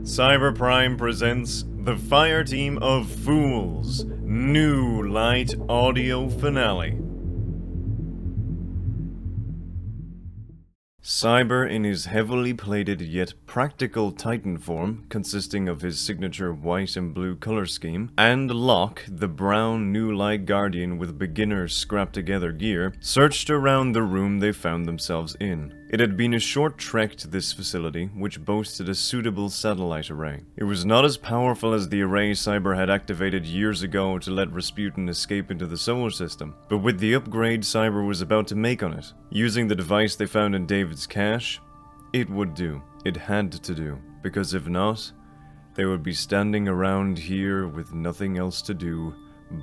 Cyberprime presents the Fireteam of Fools, new light audio finale. Cyber, in his heavily plated yet practical Titan form, consisting of his signature white and blue color scheme, and Locke, the brown New Light Guardian with beginner scrap-together gear, searched around the room they found themselves in. It had been a short trek to this facility, which boasted a suitable satellite array. It was not as powerful as the array Cyber had activated years ago to let Rasputin escape into the solar system, but with the upgrade Cyber was about to make on it, using the device they found in David's cache, it would do. It had to do, because if not, they would be standing around here with nothing else to do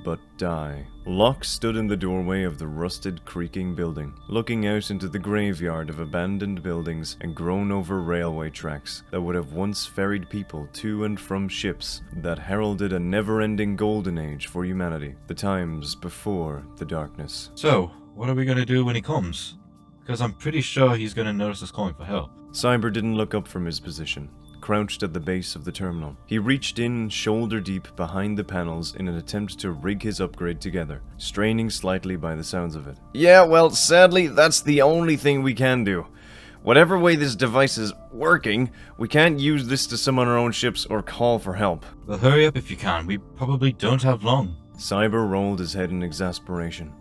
but die. Locke stood in the doorway of the rusted, creaking building, looking out into the graveyard of abandoned buildings and grown-over railway tracks that would have once ferried people to and from ships that heralded a never-ending golden age for humanity, the times before the darkness. So, what are we gonna do when he comes? Because I'm pretty sure he's gonna notice us calling for help. Cyber didn't look up from his position, crouched at the base of the terminal. He reached in shoulder-deep behind the panels in an attempt to rig his upgrade together, straining slightly by the sounds of it. Yeah, well, sadly, that's the only thing we can do. Whatever way this device is working, we can't use this to summon our own ships or call for help. Well, hurry up if you can. We probably don't have long. Cyber rolled his head in exasperation.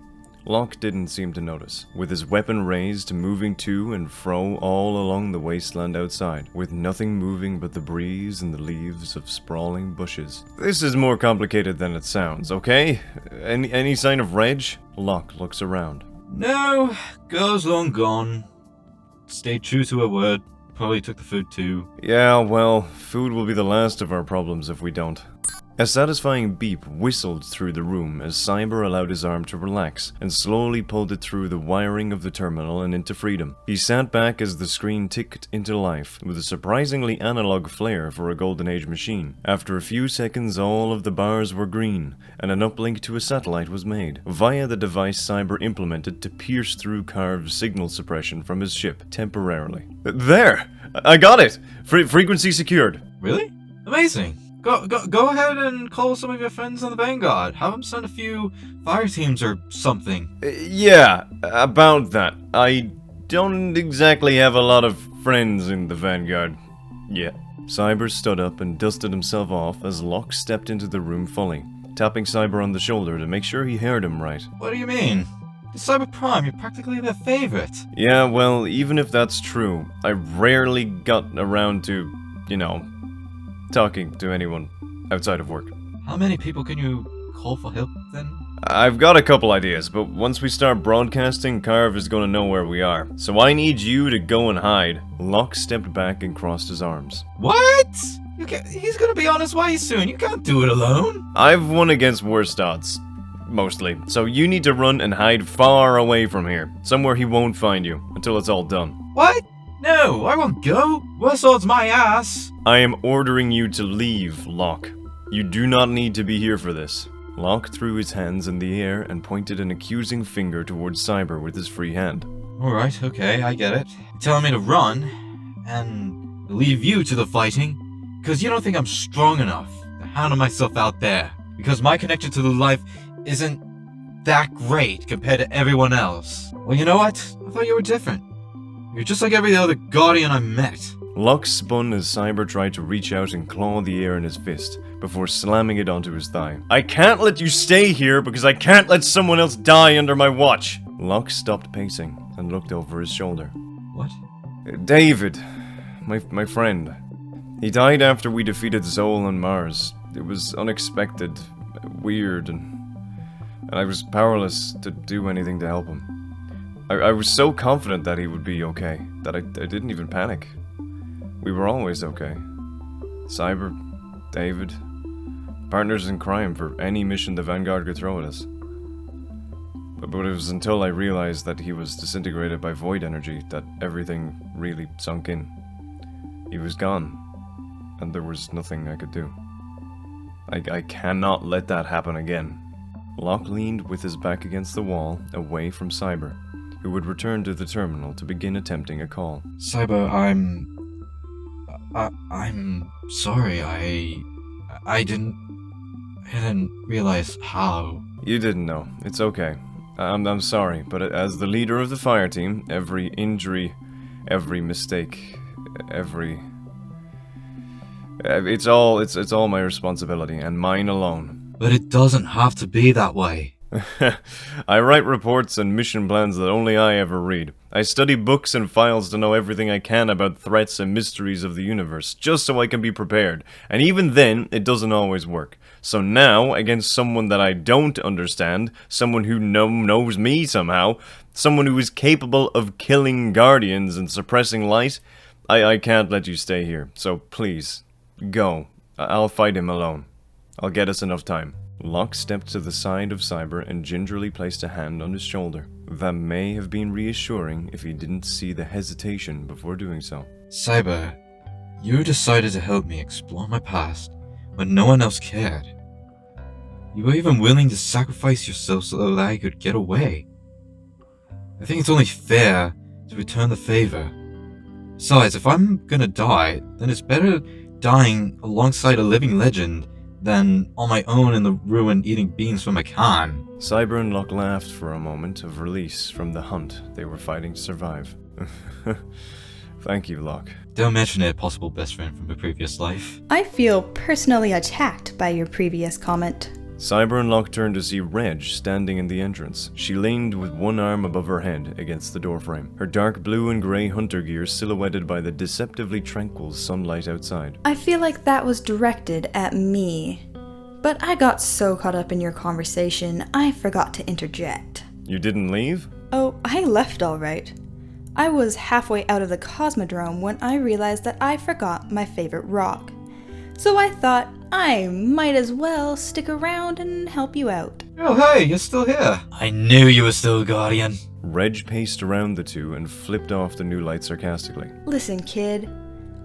Locke didn't seem to notice, with his weapon raised, moving to and fro all along the wasteland outside, with nothing moving but the breeze and the leaves of sprawling bushes. This is more complicated than it sounds, okay? Any sign of Reg? Locke looks around. No, girl's long gone. Stayed true to her word. Probably took the food too. Yeah, well, food will be the last of our problems if we don't. A satisfying beep whistled through the room as Cyber allowed his arm to relax and slowly pulled it through the wiring of the terminal and into freedom. He sat back as the screen ticked into life, with a surprisingly analog flair for a Golden Age machine. After a few seconds, all of the bars were green, and an uplink to a satellite was made, via the device Cyber implemented to pierce through Carve's signal suppression from his ship, temporarily. There! I got it! Frequency secured. Really? Amazing. Go ahead and call some of your friends on the Vanguard. Have them send a few fire teams or something. Yeah, about that. I don't exactly have a lot of friends in the Vanguard yet. Cyber stood up and dusted himself off as Locke stepped into the room fully, tapping Cyber on the shoulder to make sure he heard him right. What do you mean? Cyber Prime, you're practically their favorite. Yeah, well, even if that's true, I rarely got around to, talking to anyone outside of work. How many people can you call for help, then? I've got a couple ideas, but once we start broadcasting, Carve is gonna know where we are. So I need you to go and hide. Locke stepped back and crossed his arms. What? He's gonna be on his way soon. You can't do it alone. I've won against worse odds. Mostly. So you need to run and hide far away from here. Somewhere he won't find you, until it's all done. What? No, I won't go. Worse odds my ass. I am ordering you to leave, Locke. You do not need to be here for this. Locke threw his hands in the air and pointed an accusing finger towards Cyber with his free hand. Alright, okay, I get it. You're telling me to run, and leave you to the fighting, because you don't think I'm strong enough to handle myself out there. Because my connection to the life isn't that great compared to everyone else. Well, you know what? I thought you were different. You're just like every other Guardian I met. Locke spun as Cyber tried to reach out and claw the air in his fist, before slamming it onto his thigh. I can't let you stay here because I can't let someone else die under my watch! Locke stopped pacing and looked over his shoulder. What? David, my friend. He died after we defeated Zol on Mars. It was unexpected, weird, and I was powerless to do anything to help him. I was so confident that he would be okay, that I didn't even panic. We were always okay. Cyber, David, partners in crime for any mission the Vanguard could throw at us. But it was until I realized that he was disintegrated by void energy that everything really sunk in. He was gone, and there was nothing I could do. I cannot let that happen again. Locke leaned with his back against the wall, away from Cyber, who would return to the terminal to begin attempting a call. Cyber, I'm sorry, I didn't realize how. You didn't know. It's okay. I'm sorry, but as the leader of the fire team, every injury, every mistake, every... It's all my responsibility, and mine alone. But it doesn't have to be that way. I write reports and mission plans that only I ever read. I study books and files to know everything I can about threats and mysteries of the universe, just so I can be prepared. And even then, it doesn't always work. So now, against someone that I don't understand, someone who knows me somehow, someone who is capable of killing guardians and suppressing light, I can't let you stay here. So please, go. I'll fight him alone. I'll get us enough time. Locke stepped to the side of Cyber and gingerly placed a hand on his shoulder. That may have been reassuring if he didn't see the hesitation before doing so. Cyber, you decided to help me explore my past when no one else cared. You were even willing to sacrifice yourself so that I could get away. I think it's only fair to return the favor. Besides, if I'm gonna die, then it's better dying alongside a living legend than on my own in the ruin eating beans from a can. Cyber and Locke laughed for a moment of release from the hunt they were fighting to survive. Thank you, Locke. Don't mention it, possible best friend from a previous life. I feel personally attacked by your previous comment. Cyber and Locke turned to see Reg standing in the entrance. She leaned with one arm above her head against the doorframe, her dark blue and grey hunter gear silhouetted by the deceptively tranquil sunlight outside. I feel like that was directed at me, but I got so caught up in your conversation, I forgot to interject. You didn't leave? Oh, I left all right. I was halfway out of the Cosmodrome when I realized that I forgot my favorite rock. So I thought I might as well stick around and help you out. Oh hey, you're still here. I knew you were still a guardian. Reg paced around the two and flipped off the new light sarcastically. Listen, kid.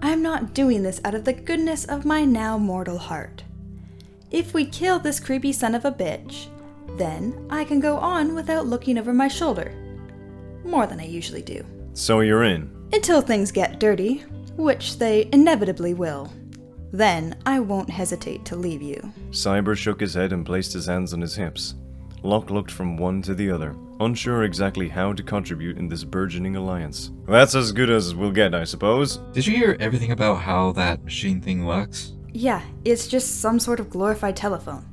I'm not doing this out of the goodness of my now mortal heart. If we kill this creepy son of a bitch, then I can go on without looking over my shoulder. More than I usually do. So you're in? Until things get dirty, which they inevitably will. Then I won't hesitate to leave you. Cyber shook his head and placed his hands on his hips. Locke looked from one to the other, unsure exactly how to contribute in this burgeoning alliance. That's as good as we'll get, I suppose. Did you hear everything about how that machine thing works? Yeah, it's just some sort of glorified telephone.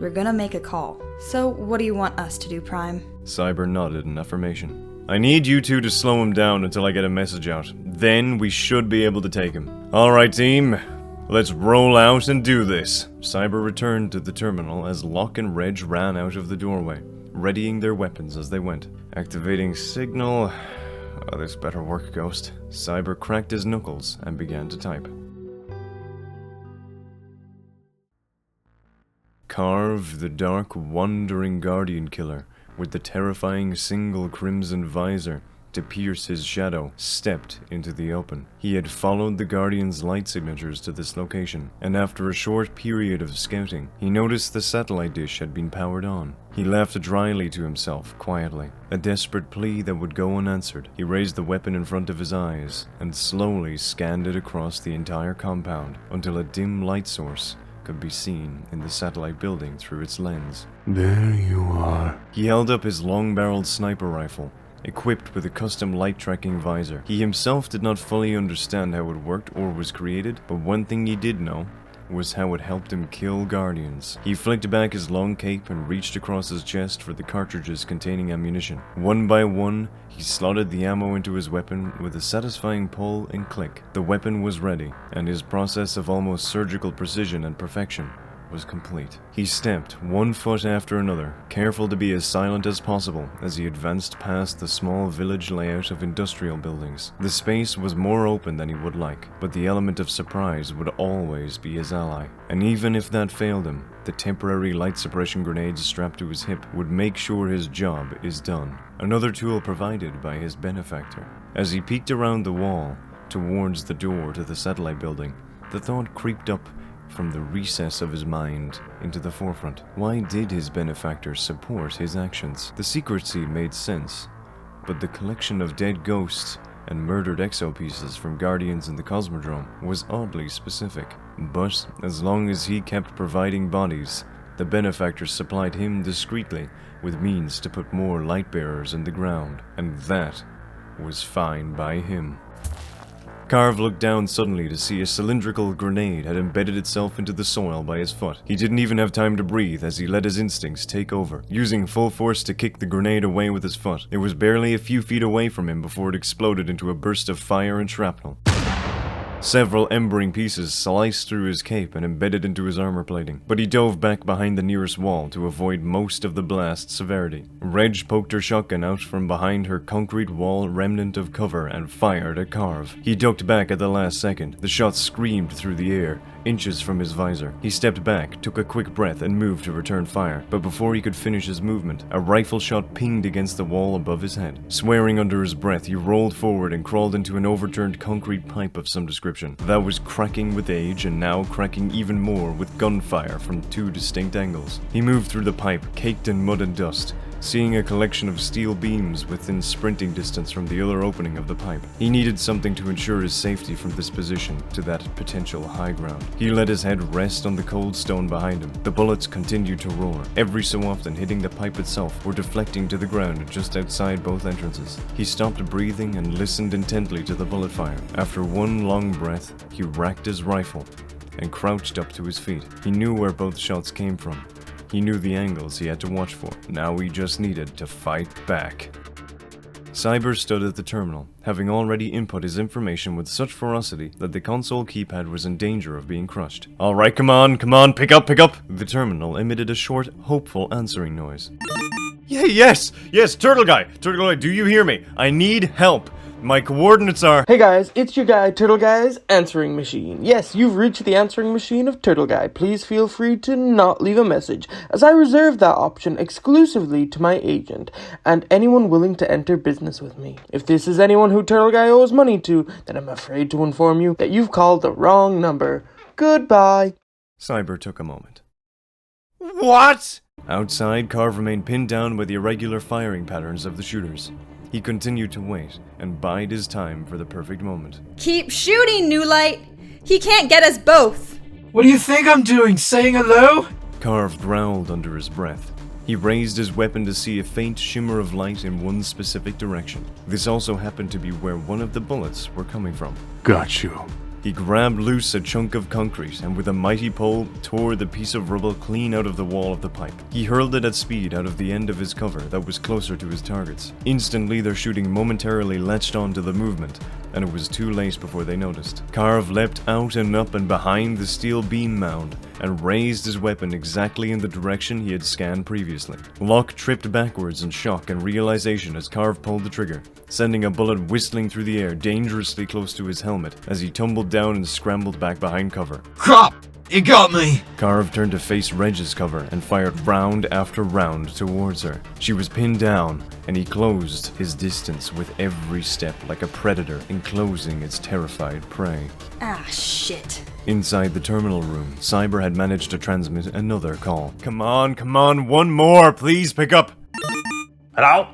We're gonna make a call. So what do you want us to do, Prime? Cyber nodded in affirmation. I need you two to slow him down until I get a message out. Then we should be able to take him. Alright, team. Let's roll out and do this. Cyber returned to the terminal as Locke and Reg ran out of the doorway, readying their weapons as they went. Activating signal. Oh, this better work, Ghost. Cyber cracked his knuckles and began to type. Carve the dark, wandering Guardian killer with the terrifying single crimson visor to pierce his shadow, stepped into the open. He had followed the Guardian's light signatures to this location, and after a short period of scouting, he noticed the satellite dish had been powered on. He laughed dryly to himself, quietly, a desperate plea that would go unanswered. He raised the weapon in front of his eyes, and slowly scanned it across the entire compound, until a dim light source could be seen in the satellite building through its lens. There you are. He held up his long-barreled sniper rifle, equipped with a custom light-tracking visor. He himself did not fully understand how it worked or was created, but one thing he did know was how it helped him kill Guardians. He flicked back his long cape and reached across his chest for the cartridges containing ammunition. One by one, he slotted the ammo into his weapon with a satisfying pull and click. The weapon was ready, and his process of almost surgical precision and perfection was complete. He stepped one foot after another, careful to be as silent as possible as he advanced past the small village layout of industrial buildings. The space was more open than he would like, but the element of surprise would always be his ally. And even if that failed him, the temporary light suppression grenades strapped to his hip would make sure his job is done. Another tool provided by his benefactor. As he peeked around the wall towards the door to the satellite building, the thought creeped up from the recess of his mind into the forefront. Why did his benefactor support his actions? The secrecy made sense, but the collection of dead ghosts and murdered exo-pieces from Guardians in the Cosmodrome was oddly specific. But as long as he kept providing bodies, the benefactors supplied him discreetly with means to put more light-bearers in the ground, and that was fine by him. Carve looked down suddenly to see a cylindrical grenade had embedded itself into the soil by his foot. He didn't even have time to breathe as he let his instincts take over, using full force to kick the grenade away with his foot. It was barely a few feet away from him before it exploded into a burst of fire and shrapnel. Several embering pieces sliced through his cape and embedded into his armor plating, but he dove back behind the nearest wall to avoid most of the blast's severity. Reg poked her shotgun out from behind her concrete wall remnant of cover and fired at Carve. He ducked back at the last second. The shot screamed through the air, inches from his visor. He stepped back, took a quick breath, and moved to return fire, but before he could finish his movement, a rifle shot pinged against the wall above his head. Swearing under his breath, he rolled forward and crawled into an overturned concrete pipe of some description that was cracking with age and now cracking even more with gunfire from two distinct angles. He moved through the pipe, caked in mud and dust, seeing a collection of steel beams within sprinting distance from the other opening of the pipe. He needed something to ensure his safety from this position to that potential high ground. He let his head rest on the cold stone behind him. The bullets continued to roar, every so often hitting the pipe itself or deflecting to the ground just outside both entrances. He stopped breathing and listened intently to the bullet fire. After one long breath, he racked his rifle and crouched up to his feet. He knew where both shots came from. He knew the angles he had to watch for. Now he just needed to fight back. Cyber stood at the terminal, having already input his information with such ferocity that the console keypad was in danger of being crushed. Alright, come on, pick up! The terminal emitted a short, hopeful answering noise. Yes, Turtle Guy, do you hear me? I need help. My coordinates are— Hey guys, it's your guy, Turtle Guy's answering machine. Yes, you've reached the answering machine of Turtle Guy. Please feel free to not leave a message, as I reserve that option exclusively to my agent, and anyone willing to enter business with me. If this is anyone who Turtle Guy owes money to, then I'm afraid to inform you that you've called the wrong number. Goodbye. Cyber took a moment. What? Outside, Carve remained pinned down by the irregular firing patterns of the shooters. He continued to wait and bide his time for the perfect moment. Keep shooting, New Light! He can't get us both! What do you think I'm doing? Saying hello? Carve growled under his breath. He raised his weapon to see a faint shimmer of light in one specific direction. This also happened to be where one of the bullets were coming from. Got you. He grabbed loose a chunk of concrete and with a mighty pull tore the piece of rubble clean out of the wall of the pipe. He hurled it at speed out of the end of his cover that was closer to his targets. Instantly their shooting momentarily latched onto the movement, and it was too late before they noticed. Carve leapt out and up and behind the steel beam mound and raised his weapon exactly in the direction he had scanned previously. Locke tripped backwards in shock and realization as Carve pulled the trigger, sending a bullet whistling through the air dangerously close to his helmet as he tumbled down and scrambled back behind cover. Crap! It got me! Carve turned to face Reg's cover and fired round after round towards her. She was pinned down, and he closed his distance with every step like a predator enclosing its terrified prey. Ah, shit. Inside the terminal room, Cyber had managed to transmit another call. Come on, one more, please pick up! Hello?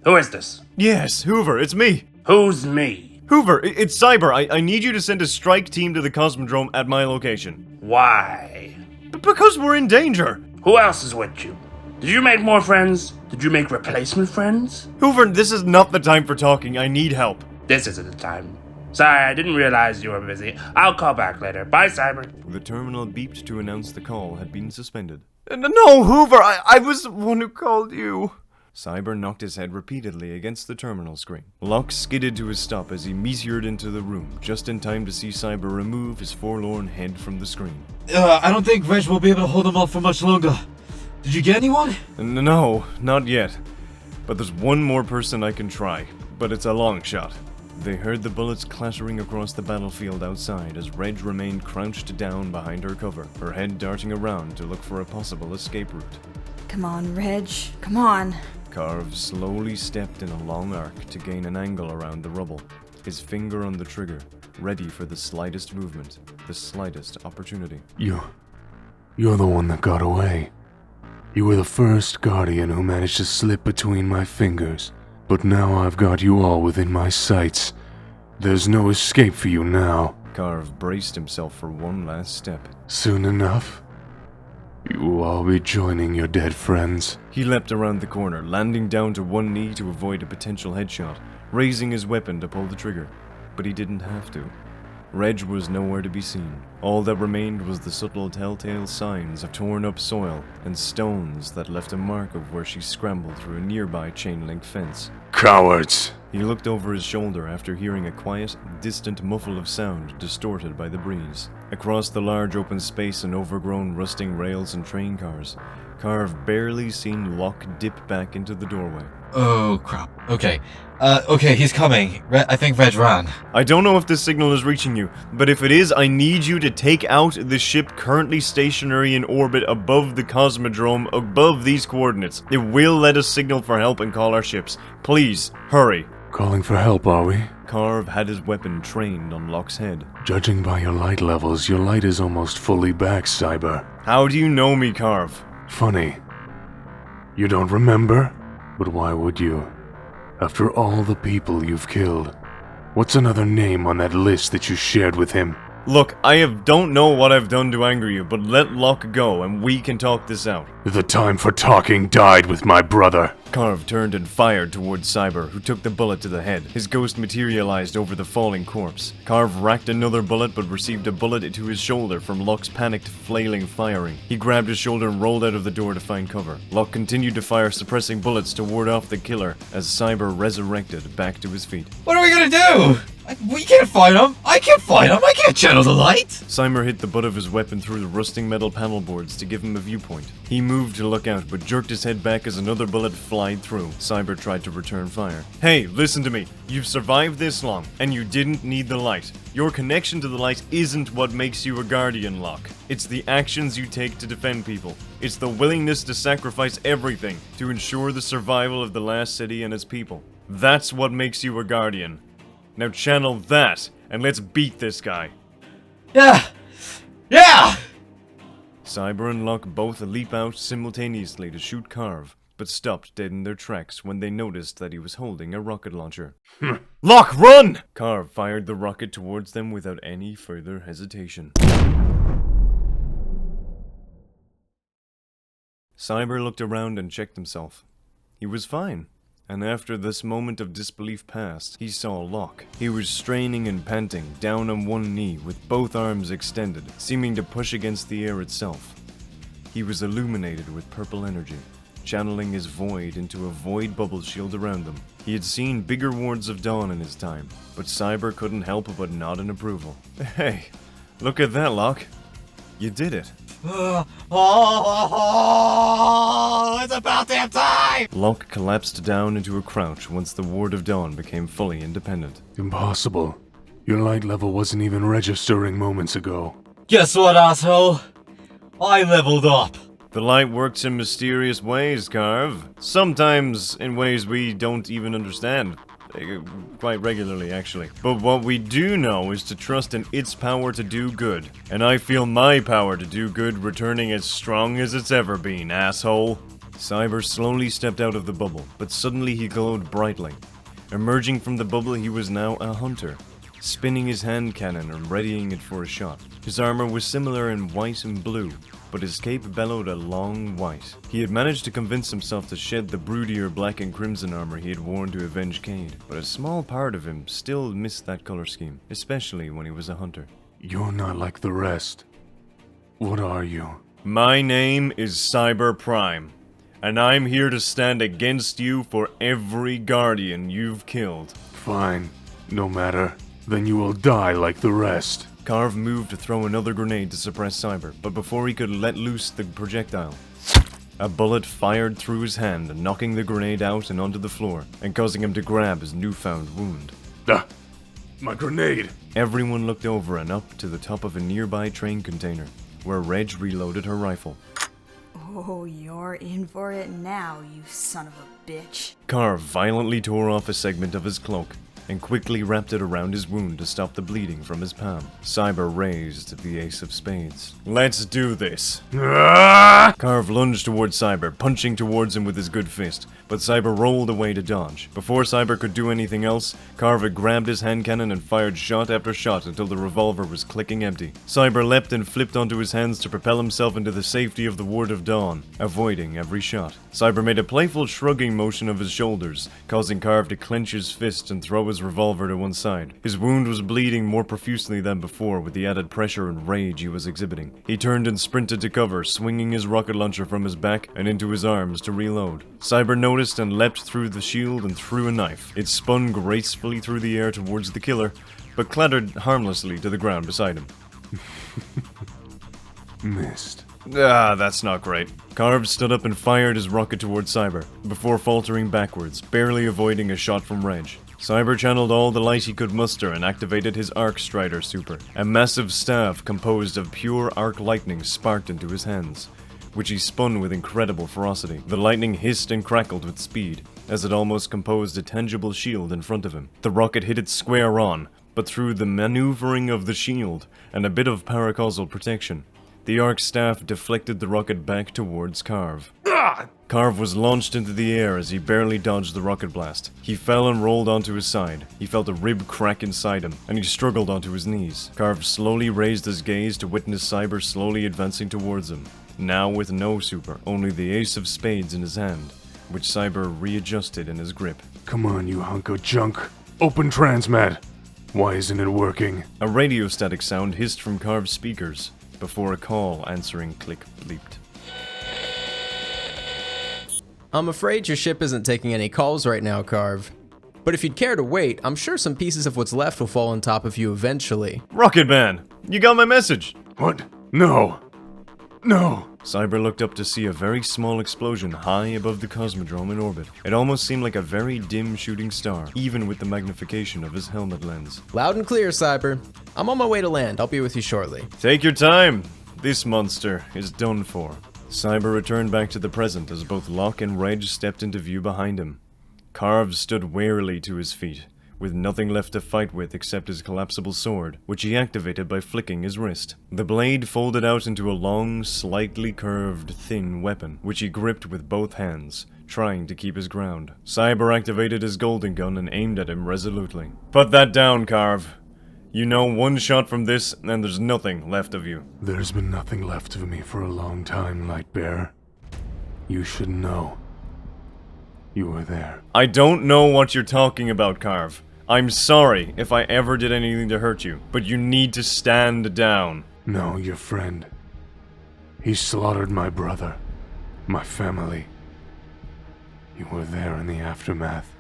Who is this? Yes, Hoover, it's me! Who's me? Hoover, it's Cyber. I need you to send a strike team to the Cosmodrome at my location. Why? Because we're in danger! Who else is with you? Did you make more friends? Did you make replacement friends? Hoover, this is not the time for talking. I need help. This isn't the time. Sorry, I didn't realize you were busy. I'll call back later. Bye, Cyber. The terminal beeped to announce the call had been suspended. No, Hoover, I was the one who called you. Cyber knocked his head repeatedly against the terminal screen. Locke skidded to his stop as he meteored into the room, just in time to see Cyber remove his forlorn head from the screen. I don't think Reg will be able to hold him off for much longer. Did you get anyone? No, not yet. But there's one more person I can try, but it's a long shot. They heard the bullets clattering across the battlefield outside as Reg remained crouched down behind her cover, her head darting around to look for a possible escape route. Come on, Reg. Come on. Carve slowly stepped in a long arc to gain an angle around the rubble, his finger on the trigger, ready for the slightest movement, the slightest opportunity. You're the one that got away. You were the first Guardian who managed to slip between my fingers. But now I've got you all within my sights, There's no escape for you now. Carve braced himself for one last step. Soon enough, you will all be joining your dead friends. He leapt around the corner, landing down to one knee to avoid a potential headshot, raising his weapon to pull the trigger. But he didn't have to. Reg was nowhere to be seen. All that remained was the subtle telltale signs of torn up soil and stones that left a mark of where she scrambled through a nearby chain-link fence. Cowards! He looked over his shoulder after hearing a quiet, distant muffle of sound distorted by the breeze. Across the large open space and overgrown rusting rails and train cars, Carve barely seen Locke dip back into the doorway. Oh, crap. Okay. Okay, he's coming. I think Reg ran. I don't know if this signal is reaching you, but if it is, I need you to take out the ship currently stationary in orbit above the Cosmodrome, above these coordinates. It will let us signal for help and call our ships. Please, hurry. Calling for help, are we? Carve had his weapon trained on Locke's head. Judging by your light levels, your light is almost fully back, Cyber. How do you know me, Carve? Funny. You don't remember? But why would you? After all the people you've killed, what's another name on that list that you shared with him? Look, don't know what I've done to anger you, but let Locke go and we can talk this out. The time for talking died with my brother. Carve turned and fired towards Cyber, who took the bullet to the head. His ghost materialized over the falling corpse. Carve racked another bullet, but received a bullet into his shoulder from Locke's panicked, flailing firing. He grabbed his shoulder and rolled out of the door to find cover. Locke continued to fire suppressing bullets to ward off the killer as Cyber resurrected back to his feet. What are we gonna do? We can't fight him. I can't fight him. I can't channel the light. Cyber hit the butt of his weapon through the rusting metal panel boards to give him a viewpoint. He moved to look out, but jerked his head back as another bullet flied through. Cyber tried to return fire. Hey, listen to me. You've survived this long, and you didn't need the light. Your connection to the light isn't what makes you a guardian, Locke. It's the actions you take to defend people. It's the willingness to sacrifice everything to ensure the survival of the last city and its people. That's what makes you a guardian. Now channel that, and let's beat this guy. Yeah! Yeah! Cyber and Locke both leap out simultaneously to shoot Carve, but stopped dead in their tracks when they noticed that he was holding a rocket launcher. Locke, run! Carve fired the rocket towards them without any further hesitation. Cyber looked around and checked himself. He was fine. And after this moment of disbelief passed, he saw Locke. He was straining and panting, down on one knee, with both arms extended, seeming to push against the air itself. He was illuminated with purple energy, channeling his void into a void bubble shield around them. He had seen bigger wards of dawn in his time, but Cyber couldn't help but nod in approval. Hey, look at that, Locke. You did it. It's about damn time! Locke collapsed down into a crouch once the Ward of Dawn became fully independent. Impossible. Your light level wasn't even registering moments ago. Guess what, asshole? I leveled up. The light works in mysterious ways, Carve. Sometimes in ways we don't even understand. Quite regularly, actually. But what we do know is to trust in its power to do good. And I feel my power to do good returning as strong as it's ever been, asshole. Cyber slowly stepped out of the bubble, but suddenly he glowed brightly. Emerging from the bubble, he was now a hunter, spinning his hand cannon and readying it for a shot. His armor was similar in white and blue, but his cape bellowed a long white. He had managed to convince himself to shed the broodier black and crimson armor he had worn to avenge Cade, but a small part of him still missed that color scheme, especially when he was a hunter. You're not like the rest. What are you? My name is Cyber Prime, and I'm here to stand against you for every guardian you've killed. Fine. No matter. Then you will die like the rest. Carve moved to throw another grenade to suppress Cyber, but before he could let loose the projectile, a bullet fired through his hand, knocking the grenade out and onto the floor, and causing him to grab his newfound wound. My grenade! Everyone looked over and up to the top of a nearby train container, where Reg reloaded her rifle. Oh, you're in for it now, you son of a bitch. Carve violently tore off a segment of his cloak. and quickly wrapped it around his wound to stop the bleeding from his palm. Cyber raised the ace of spades. Let's do this. Carve lunged towards Cyber, punching towards him with his good fist, but Cyber rolled away to dodge. Before Cyber could do anything else, Carve had grabbed his hand cannon and fired shot after shot until the revolver was clicking empty. Cyber leapt and flipped onto his hands to propel himself into the safety of the Ward of Dawn, avoiding every shot. Cyber made a playful shrugging motion of his shoulders, causing Carve to clench his fist and throw his revolver to one side. His wound was bleeding more profusely than before with the added pressure and rage he was exhibiting. He turned and sprinted to cover, swinging his rocket launcher from his back and into his arms to reload. Cyber noticed and leapt through the shield and threw a knife. It spun gracefully through the air towards the killer, but clattered harmlessly to the ground beside him. Missed. Ah, that's not great. Carve stood up and fired his rocket towards Cyber, before faltering backwards, barely avoiding a shot from Reg. Cyber channeled all the light he could muster and activated his Arc Strider super. A massive staff composed of pure arc lightning sparked into his hands, which he spun with incredible ferocity. The lightning hissed and crackled with speed, as it almost composed a tangible shield in front of him. The rocket hit it square on, but through the maneuvering of the shield and a bit of paracausal protection, the arc staff deflected the rocket back towards Carve. Carve was launched into the air as he barely dodged the rocket blast. He fell and rolled onto his side. He felt a rib crack inside him, and he struggled onto his knees. Carve slowly raised his gaze to witness Cyber slowly advancing towards him, now with no super, only the ace of spades in his hand, which Cyber readjusted in his grip. Come on, you hunk of junk. Open transmat. Why isn't it working? A radio static sound hissed from Carve's speakers, before a call answering click bleeped. I'm afraid your ship isn't taking any calls right now, Carve. But if you'd care to wait, I'm sure some pieces of what's left will fall on top of you eventually. Rocket Man! You got my message! What? No. No. Cyber looked up to see a very small explosion high above the Cosmodrome in orbit. It almost seemed like a very dim shooting star, even with the magnification of his helmet lens. Loud and clear, Cyber. I'm on my way to land. I'll be with you shortly. Take your time. This monster is done for. Cyber returned back to the present as both Locke and Reg stepped into view behind him. Carve stood warily to his feet, with nothing left to fight with except his collapsible sword, which he activated by flicking his wrist. The blade folded out into a long, slightly curved, thin weapon, which he gripped with both hands, trying to keep his ground. Cyber activated his golden gun and aimed at him resolutely. Put that down, Carve. You know, one shot from this, and there's nothing left of you. There's been nothing left of me for a long time, Lightbearer. You should know. You were there. I don't know what you're talking about, Carve. I'm sorry if I ever did anything to hurt you, but you need to stand down. No, your friend. He slaughtered my brother, my family. You were there in the aftermath.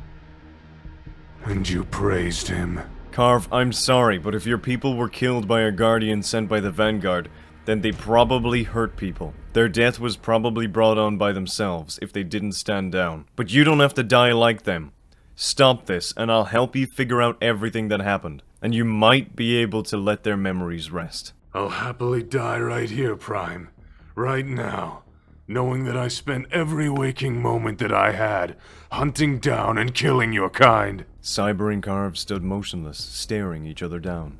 And you praised him. Carve, I'm sorry, but if your people were killed by a guardian sent by the Vanguard, then they probably hurt people. Their death was probably brought on by themselves if they didn't stand down. But you don't have to die like them. Stop this, and I'll help you figure out everything that happened, and you might be able to let their memories rest. I'll happily die right here, Prime. Right now. Knowing that I spent every waking moment that I had hunting down and killing your kind. Cyber and Carve stood motionless, staring each other down.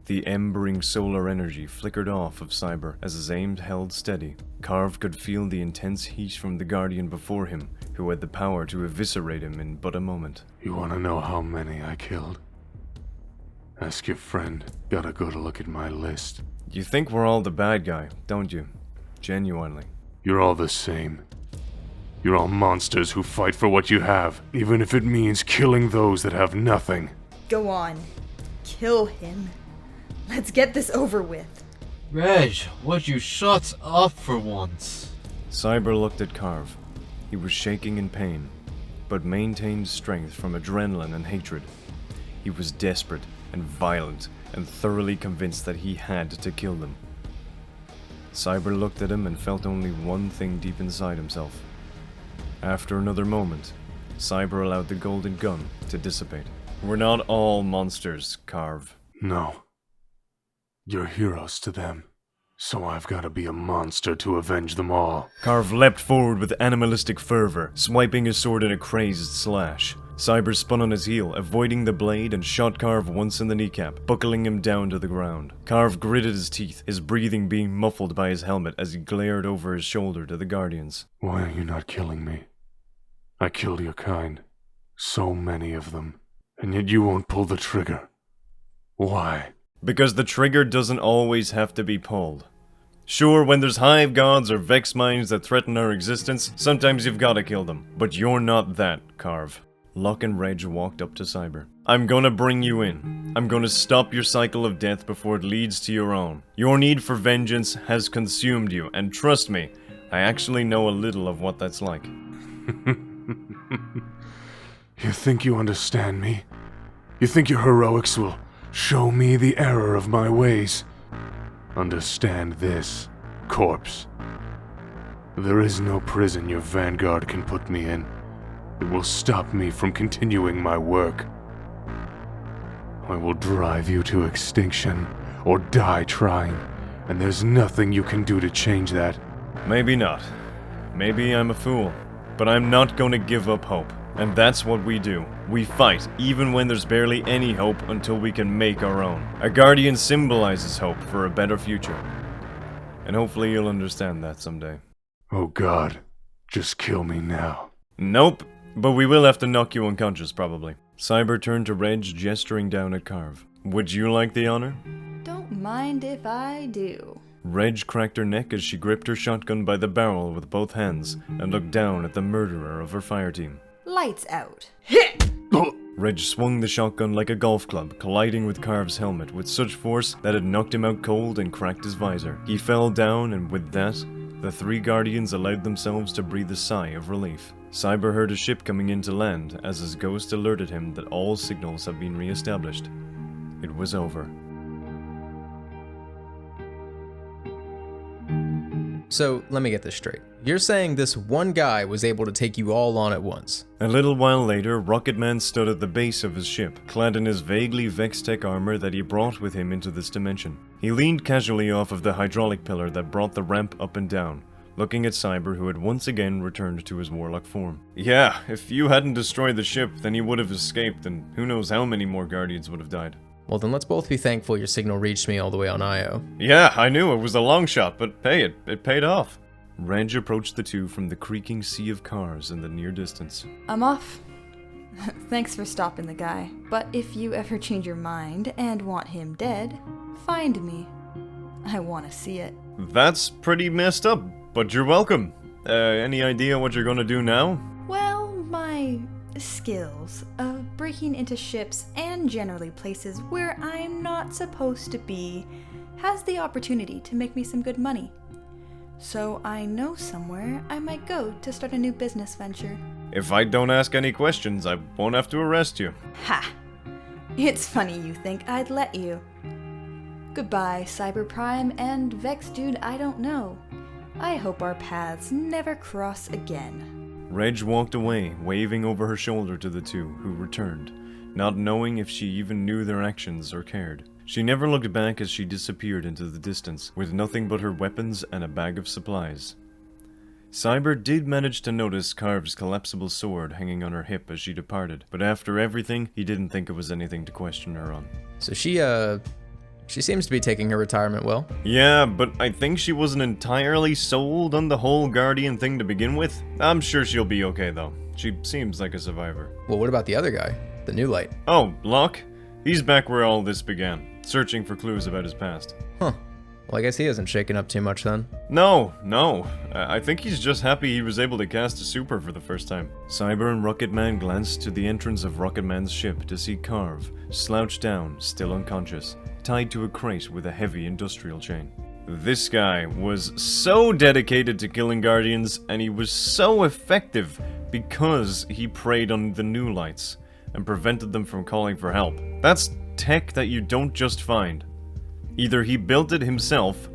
The embering solar energy flickered off of Cyber as his aim held steady. Carve could feel the intense heat from the Guardian before him, who had the power to eviscerate him in but a moment. You want to know how many I killed? Ask your friend. Got a good look at my list. You think we're all the bad guy, don't you? Genuinely. You're all the same. You're all monsters who fight for what you have, even if it means killing those that have nothing. Go on. Kill him. Let's get this over with. Reg, would you shut up for once? Cyber looked at Carve. He was shaking in pain, but maintained strength from adrenaline and hatred. He was desperate and violent and thoroughly convinced that he had to kill them. Cyber looked at him and felt only one thing deep inside himself. After another moment, Cyber allowed the golden gun to dissipate. We're not all monsters, Carve. No. You're heroes to them. So I've got to be a monster to avenge them all. Carve leapt forward with animalistic fervor, swiping his sword in a crazed slash. Cyber spun on his heel, avoiding the blade, and shot Carve once in the kneecap, buckling him down to the ground. Carve gritted his teeth, his breathing being muffled by his helmet as he glared over his shoulder to the Guardians. Why are you not killing me? I killed your kind. So many of them. And yet you won't pull the trigger. Why? Because the trigger doesn't always have to be pulled. Sure, when there's hive gods or vex minds that threaten our existence, sometimes you've gotta kill them. But you're not that, Carve. Locke and Reg walked up to Cyber. I'm gonna bring you in. I'm gonna stop your cycle of death before it leads to your own. Your need for vengeance has consumed you, and trust me, I actually know a little of what that's like. You think you understand me? You think your heroics will show me the error of my ways? Understand this, corpse. There is no prison your vanguard can put me in. It will stop me from continuing my work. I will drive you to extinction, or die trying, and there's nothing you can do to change that. Maybe not. Maybe I'm a fool. But I'm not gonna give up hope. And that's what we do. We fight, even when there's barely any hope, until we can make our own. A guardian symbolizes hope for a better future. And hopefully you'll understand that someday. Oh God, just kill me now. Nope, but we will have to knock you unconscious, probably. Cyber turned to Reg, gesturing down at Carve. Would you like the honor? Don't mind if I do. Reg cracked her neck as she gripped her shotgun by the barrel with both hands and looked down at the murderer of her fireteam. Lights out. Reg swung the shotgun like a golf club, colliding with Carve's helmet with such force that it knocked him out cold and cracked his visor. He fell down, and with that, the three Guardians allowed themselves to breathe a sigh of relief. Cyber heard a ship coming in to land as his ghost alerted him that all signals have been re-established. It was over. So, let me get this straight. You're saying this one guy was able to take you all on at once? A little while later, Rocketman stood at the base of his ship, clad in his vaguely Vex-Tech armor that he brought with him into this dimension. He leaned casually off of the hydraulic pillar that brought the ramp up and down, looking at Cyber, who had once again returned to his warlock form. Yeah, if you hadn't destroyed the ship, then he would have escaped, and who knows how many more Guardians would have died. Well, then let's both be thankful your signal reached me all the way on Io. Yeah, I knew it was a long shot, but hey, it paid off. Reg approached the two from the creaking sea of cars in the near distance. I'm off. Thanks for stopping the guy. But if you ever change your mind and want him dead, find me. I want to see it. That's pretty messed up, but you're welcome. Any idea what you're gonna do now? Well, my skills of breaking into ships and generally places where I'm not supposed to be has the opportunity to make me some good money. So I know somewhere I might go to start a new business venture. If I don't ask any questions, I won't have to arrest you. Ha! It's funny you think I'd let you. Goodbye, Cyber Prime and Vex Dude I don't know. I hope our paths never cross again. Reg walked away, waving over her shoulder to the two, who returned, not knowing if she even knew their actions or cared. She never looked back as she disappeared into the distance, with nothing but her weapons and a bag of supplies. Cyber did manage to notice Carve's collapsible sword hanging on her hip as she departed, but after everything, he didn't think it was anything to question her on. So she seems to be taking her retirement well. Yeah, but I think she wasn't entirely sold on the whole Guardian thing to begin with. I'm sure she'll be okay though. She seems like a survivor. Well, what about the other guy? The new light? Oh, Locke? He's back where all this began, searching for clues about his past. Huh. Well, I guess he hasn't shaken up too much then. No. I think he's just happy he was able to cast a super for the first time. Cyber and Rocketman glanced to the entrance of Rocketman's ship to see Carve, slouched down, still unconscious, tied to a crate with a heavy industrial chain. This guy was so dedicated to killing Guardians, and he was so effective because he preyed on the new lights and prevented them from calling for help. That's tech that you don't just find. Either he built it himself,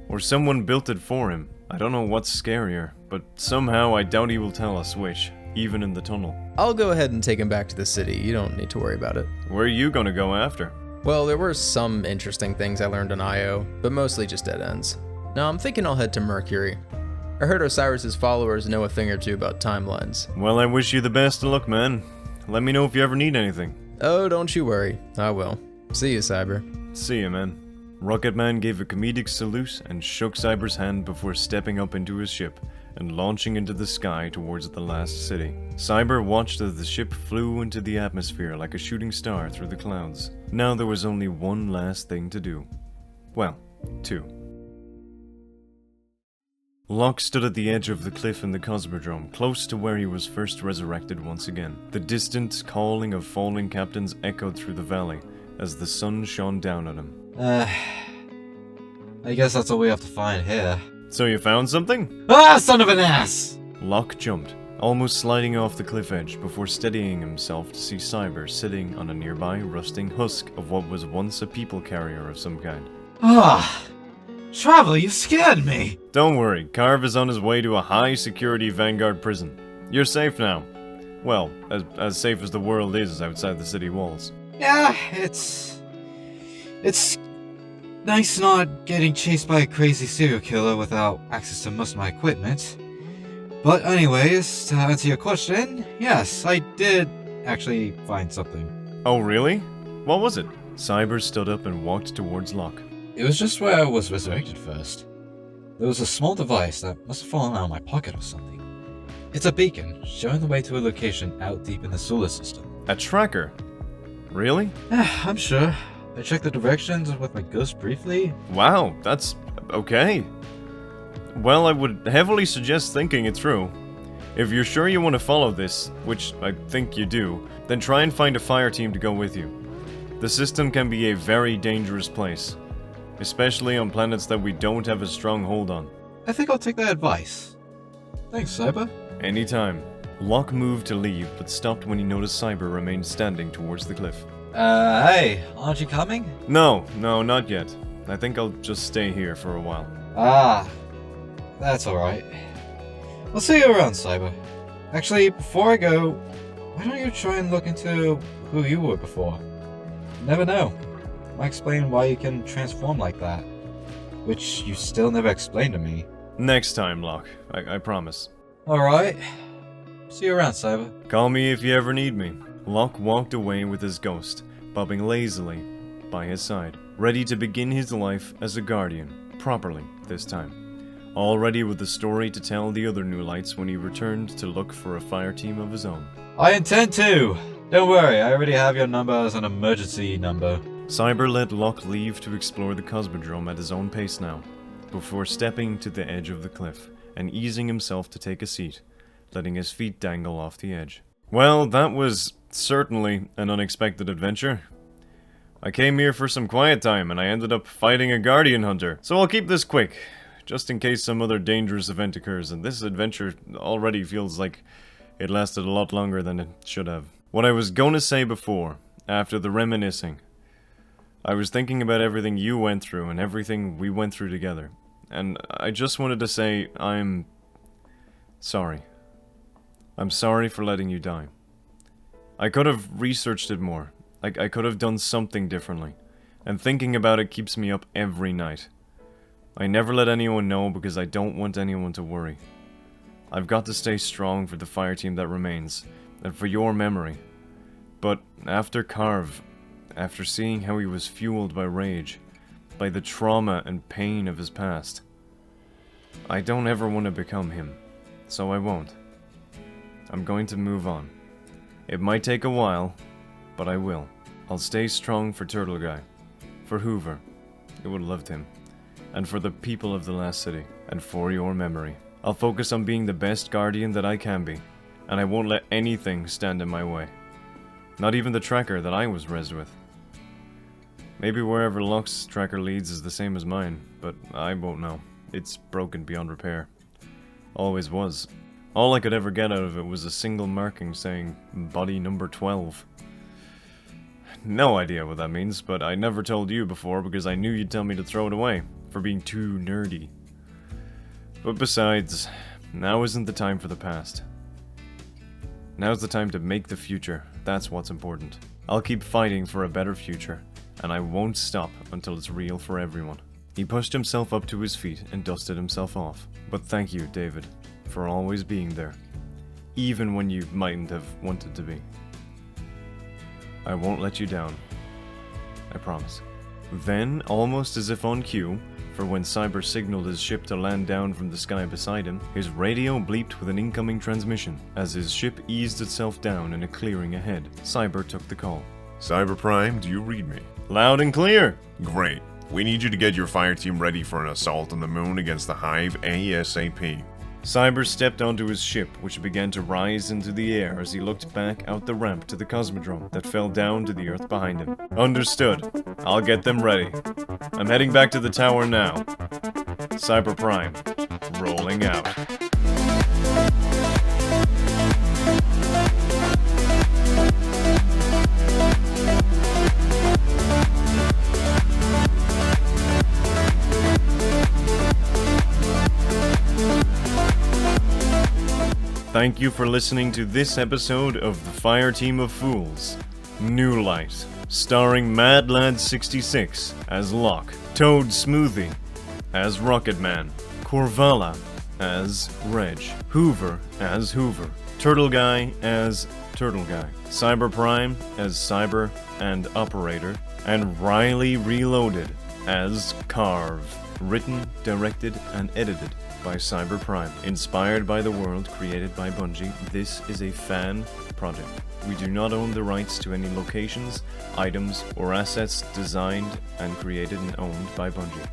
or someone built it for him. I don't know what's scarier, but somehow I doubt he will tell us which, even in the tunnel. I'll go ahead and take him back to the city. You don't need to worry about it. Where are you gonna go after? Well, there were some interesting things I learned on Io, but mostly just dead ends. Now I'm thinking I'll head to Mercury. I heard Osiris's followers know a thing or two about timelines. Well, I wish you the best of luck, man. let me know if you ever need anything. Oh, don't you worry. I will. See you, Cyber. See ya, man. Rocketman gave a comedic salute and shook Cyber's hand before stepping up into his ship and launching into the sky towards the last city. Cyber watched as the ship flew into the atmosphere like a shooting star through the clouds. Now there was only one last thing to do. Well, two. Locke stood at the edge of the cliff in the Cosmodrome, close to where he was first resurrected once again. The distant calling of falling captains echoed through the valley as the sun shone down at him. I guess that's all we have to find here. So you found something? Ah, son of an ass! Locke jumped, almost sliding off the cliff edge before steadying himself to see Cyber sitting on a nearby rusting husk of what was once a people carrier of some kind. Ah, Traveler, you scared me! Don't worry, Carve is on his way to a high-security Vanguard prison. You're safe now. Well, as safe as the world is outside the city walls. Yeah, it's nice not getting chased by a crazy serial killer without access to most of my equipment. But anyways, to answer your question, yes, I did actually find something. Oh, really? What was it? Cyber stood up and walked towards Locke. It was just where I was resurrected first. There was a small device that must have fallen out of my pocket or something. It's a beacon, showing the way to a location out deep in the solar system. A tracker? Really? I'm sure. I checked the directions with my ghost briefly. Wow, that's okay. Well, I would heavily suggest thinking it through. If you're sure you want to follow this, which I think you do, then try and find a fire team to go with you. The system can be a very dangerous place, especially on planets that we don't have a strong hold on. I think I'll take that advice. Thanks, Cyber. Anytime. Locke moved to leave, but stopped when he noticed Cyber remained standing towards the cliff. Hey, aren't you coming? No, not yet. I think I'll just stay here for a while. Ah, that's alright. I'll see you around, Cyber. Actually, before I go, why don't you try and look into who you were before? You never know. Might explain why you can transform like that. Which you still never explained to me. Next time, Locke. I promise. Alright. See you around, Cyber. Call me if you ever need me. Locke walked away with his ghost, bobbing lazily by his side, ready to begin his life as a guardian, properly this time. All ready with a story to tell the other new lights when he returned to look for a fire team of his own. I intend to! Don't worry, I already have your number as an emergency number. Cyber let Locke leave to explore the Cosmodrome at his own pace now, before stepping to the edge of the cliff and easing himself to take a seat, letting his feet dangle off the edge. Well, that was certainly an unexpected adventure. I came here for some quiet time and I ended up fighting a guardian hunter, so I'll keep this quick, just in case some other dangerous event occurs, and this adventure already feels like it lasted a lot longer than it should have. What I was gonna say before, after the reminiscing, I was thinking about everything you went through and everything we went through together, and I just wanted to say I'm sorry. I'm sorry for letting you die. I could have researched it more. I could have done something differently, and thinking about it keeps me up every night. I never let anyone know because I don't want anyone to worry. I've got to stay strong for the fire team that remains, and for your memory. But after Carve, after seeing how he was fueled by rage, by the trauma and pain of his past, I don't ever want to become him, so I won't. I'm going to move on. It might take a while, but I will. I'll stay strong for Turtle Guy, for Hoover, who would have loved him, and for the people of the last city, and for your memory. I'll focus on being the best guardian that I can be, and I won't let anything stand in my way. Not even the tracker that I was rezzed with. Maybe wherever Locke's tracker leads is the same as mine, but I won't know. It's broken beyond repair. Always was. All I could ever get out of it was a single marking saying, body number 12. No idea what that means, but I never told you before because I knew you'd tell me to throw it away, for being too nerdy. But besides, now isn't the time for the past. Now's the time to make the future, that's what's important. I'll keep fighting for a better future, and I won't stop until it's real for everyone. He pushed himself up to his feet and dusted himself off. But thank you, David, for always being there, even when you mightn't have wanted to be. I won't let you down. I promise. Then, almost as if on cue, for when Cyber signaled his ship to land down from the sky beside him, his radio bleeped with an incoming transmission. As his ship eased itself down in a clearing ahead, Cyber took the call. Cyber Prime, do you read me? Loud and clear! Great. We need you to get your fire team ready for an assault on the moon against the Hive ASAP. Cyber stepped onto his ship, which began to rise into the air as he looked back out the ramp to the Cosmodrome that fell down to the Earth behind him. Understood. I'll get them ready. I'm heading back to the tower now. Cyber Prime, rolling out. Thank you for listening to this episode of the Fireteam of Fools. New Light, starring MadLad66 as Locke, Toadsmoothie as Rocketman, Corvala as Reg, Hoover as Hoover, Turtle Guy as Turtle Guy, Cyber Prime as Cyber and Operator, and Riley Reloaded as Carve. Written, directed, and edited by Cyber Prime. Inspired by the world created by Bungie, this is a fan project. We do not own the rights to any locations, items, or assets designed and created and owned by Bungie.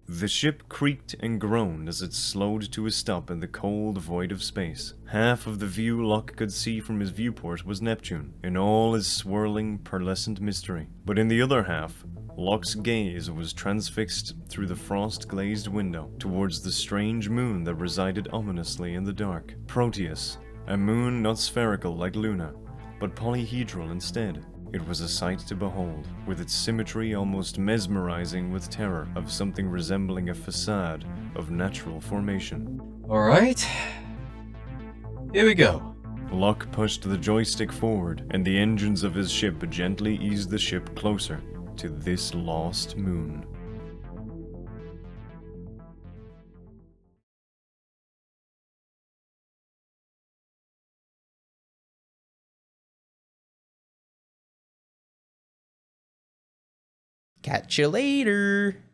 The ship creaked and groaned as it slowed to a stop in the cold void of space. Half of the view Locke could see from his viewport was Neptune, in all his swirling, pearlescent mystery. But in the other half, Locke's gaze was transfixed through the frost-glazed window towards the strange moon that resided ominously in the dark. Proteus, a moon not spherical like Luna, but polyhedral instead. It was a sight to behold, with its symmetry almost mesmerizing with terror of something resembling a facade of natural formation. Alright. Here we go. Locke pushed the joystick forward, and the engines of his ship gently eased the ship closer to this lost moon. Catch you later.